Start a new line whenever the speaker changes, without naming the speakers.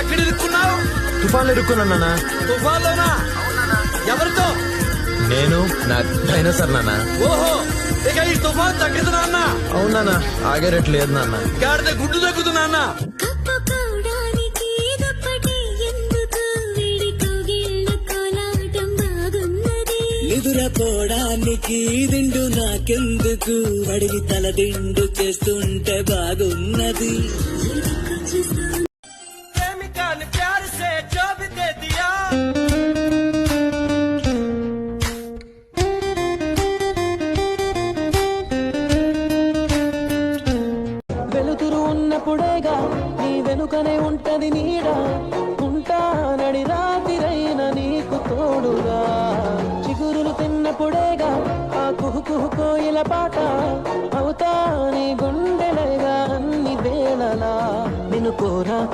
ఎక్కడ ఇరుక్కున్నావు?
తుఫాన్లో ఇరుక్కున్నా నాన్న.
తుఫాన్లోనా? ఎవరితో?
నేను నా డైనోసార్ నాన్న.
ఓహో, ఇక ఈ తుఫాన్ తగ్గదు నాన్న.
అవునా ఆగేరట్లేదు నాన్న.
గాడిద గుడ్డు తగ్గుతు నాన్న.
నిదురపోవడానికి దిండు నాకెందుకు, అడిగి తల దిండు చేస్తుంటే బాగున్నది. వెలుతురు ఉన్నప్పుడేగా నీ వెనుకనే ఉంటది నీడ, ఉంటానడి రాతిరైన నీకు తోడుగా. చిగురులు తిన్నప్పుడేగా ఆ కుహు కుహు కోయిల పాట, అవుతా నీ గుండెలగా అన్ని వేళలా నిన్ను కోరా.